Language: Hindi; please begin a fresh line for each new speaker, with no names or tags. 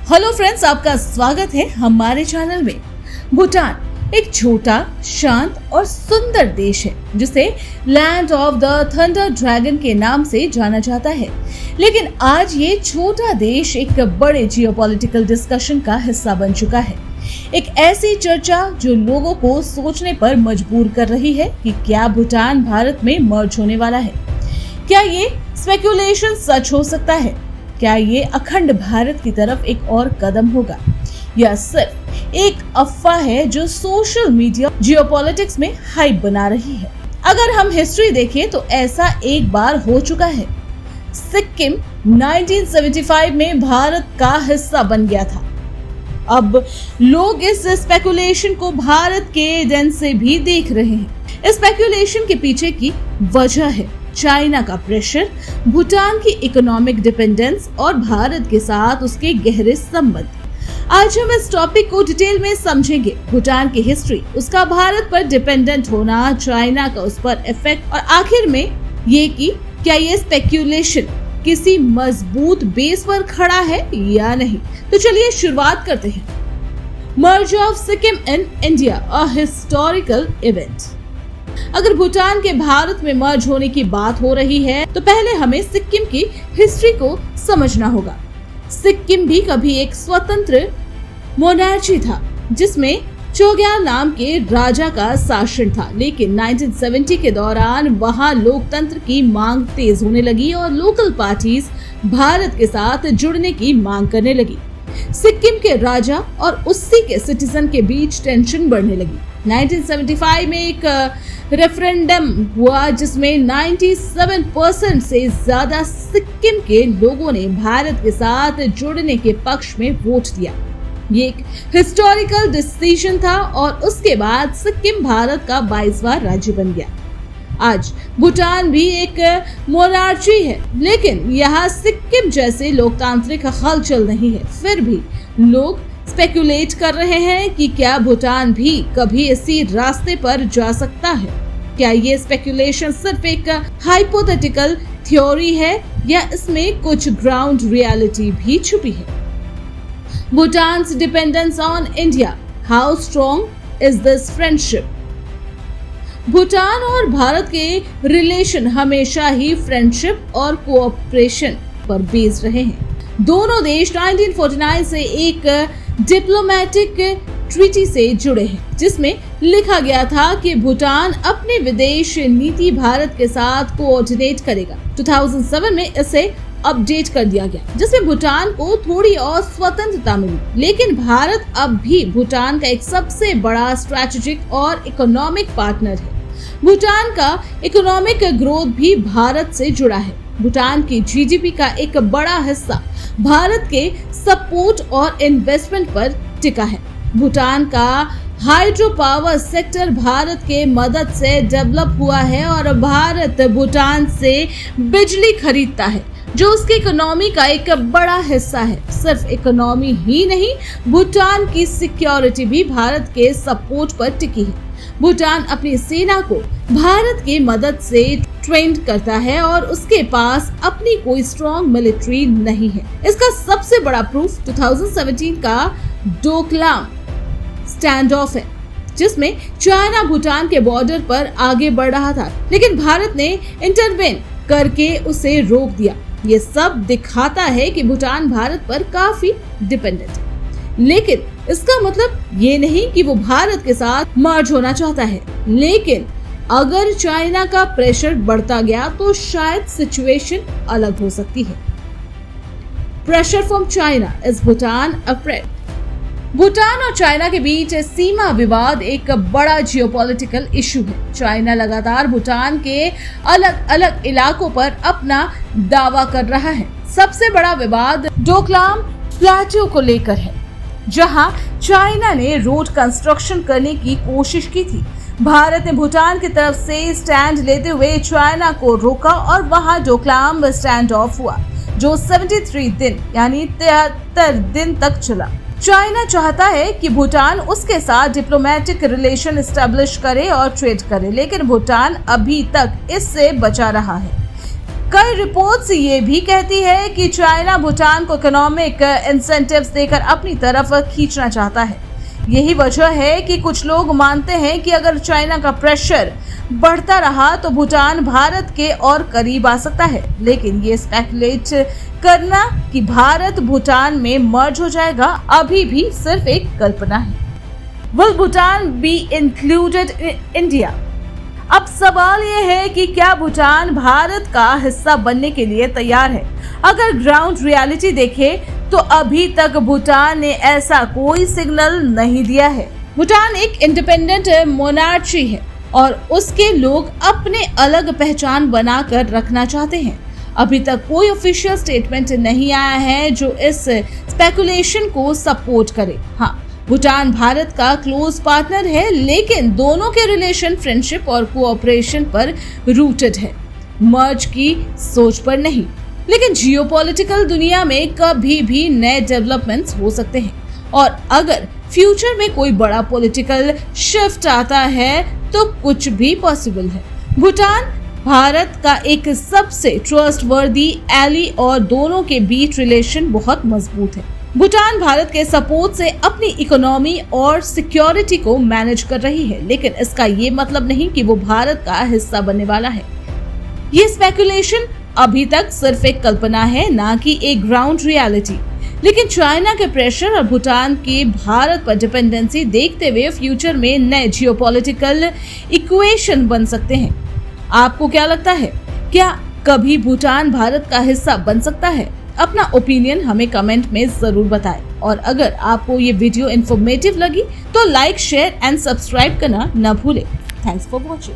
हेलो फ्रेंड्स, आपका स्वागत है हमारे चैनल में। भूटान एक छोटा, शांत और सुंदर देश है जिसे land of the thunder dragon के नाम से जाना जाता है। लेकिन आज ये छोटा देश एक बड़े जियोपॉलिटिकल डिस्कशन का हिस्सा बन चुका है। एक ऐसी चर्चा जो लोगों को सोचने पर मजबूर कर रही है कि क्या भूटान भारत में मर्ज होने वाला है। क्या ये स्पेकुलेशन सच हो सकता है? क्या ये अखंड भारत की तरफ एक और कदम होगा, या सिर्फ एक अफवाह है जो सोशल मीडिया जियोपॉलिटिक्स में हाइप बना रही है? अगर हम हिस्ट्री देखें तो ऐसा एक बार हो चुका है। सिक्किम 1975 में भारत का हिस्सा बन गया था। अब लोग इस स्पेकुलेशन को भारत के लेंस से भी देख रहे हैं। इस स्पेकुलेशन के पीछे की वजह है चाइना का प्रेशर, भूटान की इकोनॉमिक डिपेंडेंस और भारत के साथ उसके गहरे संबंध। आज हम इस टॉपिक को डिटेल में समझेंगे। भूटान की हिस्ट्री, उसका भारत पर डिपेंडेंट होना, चाइना का उस पर इफेक्ट और आखिर में ये कि क्या ये स्पेक्यूलेशन किसी मजबूत बेस पर खड़ा है या नहीं। तो चलिए शुरुआत करते हैं। Merge of Sikkim in India, a historical event. अगर भूटान के भारत में मर्ज होने की बात हो रही है तो पहले हमें सिक्किम की हिस्ट्री को समझना होगा। सिक्किम भी कभी एक स्वतंत्र मोनार्ची था जिसमें चोग्याल नाम के राजा का शासन था। लेकिन 1970 के दौरान वहां लोकतंत्र की मांग तेज होने लगी और लोकल पार्टीज भारत के साथ जुड़ने की मांग करने लगी। सिक्किम के राजा और उसी के सिटीजन के बीच टेंशन बढ़ने लगी। 1975 में एक रेफरेंडम हुआ जिसमें 97% से ज्यादा सिक्किम के लोगों ने भारत के साथ जुड़ने के पक्ष में वोट दिया। ये एक हिस्टोरिकल डिसीजन था और उसके बाद सिक्किम भारत का 22वां राज्य बन गया। आज भूटान भी एक मोनार्ची है, लेकिन यहाँ सिक्किम जैसे लोकतांत्रिक हलचल नहीं है। फिर भी लोग स्पेकुलेट कर रहे हैं कि क्या भूटान भी कभी इसी रास्ते पर जा सकता है। क्या ये स्पेकुलेशन सिर्फ एक हाइपोथेटिकल थ्योरी है या इसमें कुछ ग्राउंड रियलिटी भी छुपी है? Bhutan's dependence on India, how strong is this friendship? Bhutan और भारत के रिलेशन हमेशा ही फ्रेंडशिप और कोऑपरेशन पर बेस्ड रहे हैं। दोनों देश 1949 से एक डिप्लोमेटिक ट्रीटी से जुड़े हैं जिसमें लिखा गया था कि भूटान अपनी विदेश नीति भारत के साथ कोऑर्डिनेट करेगा। 2007 में इसे अपडेट कर दिया गया जिसमें भूटान को थोड़ी और स्वतंत्रता मिली। लेकिन भारत अब भी भूटान का एक सबसे बड़ा स्ट्रेटेजिक और इकोनॉमिक पार्टनर है। भूटान का इकोनॉमिक ग्रोथ भी भारत से जुड़ा है। भूटान की जीडीपी का एक बड़ा हिस्सा भारत के सपोर्ट और इन्वेस्टमेंट पर टिका है। भूटान का हाइड्रो पावर सेक्टर भारत के मदद से डेवलप हुआ है और भारत भूटान से बिजली खरीदता है जो उसकी इकोनॉमी का एक बड़ा हिस्सा है। सिर्फ इकोनॉमी ही नहीं, भूटान की सिक्योरिटी भी भारत के सपोर्ट पर टिकी है। भूटान अपनी सेना को भारत की मदद से ट्रेन करता है और उसके पास अपनी कोई स्ट्रॉन्ग मिलिट्री नहीं है। इसका सबसे बड़ा प्रूफ 2017 का डोकलाम स्टैंड ऑफ है जिसमें चाइना भूटान के बॉर्डर पर आगे बढ़ रहा था, लेकिन भारत ने इंटरवेन करके उसे रोक दिया। ये सब दिखाता है कि भूटान भारत पर काफी डिपेंडेंट है। लेकिन इसका मतलब ये नहीं कि वो भारत के साथ मर्ज होना चाहता है। लेकिन अगर चाइना का प्रेशर बढ़ता गया तो शायद सिचुएशन अलग हो सकती है। Pressure from China, is Bhutan afraid? Bhutan और चाइना के बीच सीमा विवाद एक बड़ा जियोपॉलिटिकल इशू है। चाइना लगातार भूटान के अलग अलग इलाकों पर अपना दावा कर रहा है। सबसे बड़ा विवाद डोकलाम प्लेटो को लेकर है जहां चाइना ने रोड कंस्ट्रक्शन करने की कोशिश की थी। भारत ने भूटान की तरफ से स्टैंड लेते हुए चाइना को रोका और वहां डोकलाम स्टैंड ऑफ हुआ जो 73 दिन यानी 73 दिन तक चला। चाइना चाहता है कि भूटान उसके साथ डिप्लोमेटिक रिलेशन एस्टेब्लिश करे और ट्रेड करे, लेकिन भूटान अभी तक इससे बचा रहा है। कई रिपोर्ट्स ये भी कहती है कि चाइना भूटान को इकोनॉमिक इंसेंटिव्स देकर अपनी तरफ खींचना चाहता है। यही वजह है कि कुछ लोग मानते हैं कि अगर चाइना का प्रेशर बढ़ता रहा तो भूटान भारत के और करीब आ सकता है। लेकिन ये स्पेकुलेट करना कि भारत भूटान में मर्ज हो जाएगा अभी भी सिर्फ एक कल्पना है। Will Bhutan be included in India? अब सवाल ये है कि क्या भूटान भारत का हिस्सा बनने के लिए तैयार है। अगर ग्राउंड रियलिटी देखें तो अभी तक भूटान ने ऐसा कोई सिग्नल नहीं दिया है। भूटान एक इंडिपेंडेंट मोनार्ची है और उसके लोग अपने अलग पहचान बनाकर रखना चाहते हैं। अभी तक कोई ऑफिशियल स्टेटमेंट नहीं आया है जो इस स्पेकुलेशन को सपोर्ट करे। हाँ, भूटान भारत का क्लोज पार्टनर है, लेकिन दोनों के रिलेशन फ्रेंडशिप और कोऑपरेशन पर रूटेड है, मर्ज की सोच पर नहीं। लेकिन जियोपॉलिटिकल दुनिया में कभी भी नए डेवलपमेंट्स हो सकते हैं और अगर फ्यूचर में कोई बड़ा पॉलिटिकल शिफ्ट आता है तो कुछ भी पॉसिबल है। भूटान भारत का एक सबसे ट्रस्टवर्दी एली और दोनों के बीच रिलेशन बहुत मजबूत है। भूटान भारत के सपोर्ट से अपनी इकोनॉमी और सिक्योरिटी को मैनेज कर रही है, लेकिन इसका ये मतलब नहीं कि वो भारत का हिस्सा बनने वाला है। ये स्पेकुलेशन अभी तक सिर्फ एक कल्पना है, ना कि एक ग्राउंड रियलिटी। लेकिन चाइना के प्रेशर और भूटान की भारत पर डिपेंडेंसी देखते हुए फ्यूचर में नए जियोपॉलिटिकल इक्वेशन बन सकते हैं। आपको क्या लगता है, क्या कभी भूटान भारत का हिस्सा बन सकता है? अपना ओपिनियन हमें कमेंट में जरूर बताएं और अगर आपको ये वीडियो इन्फॉर्मेटिव लगी तो लाइक, शेयर एंड सब्सक्राइब करना न भूलें। Thanks for watching.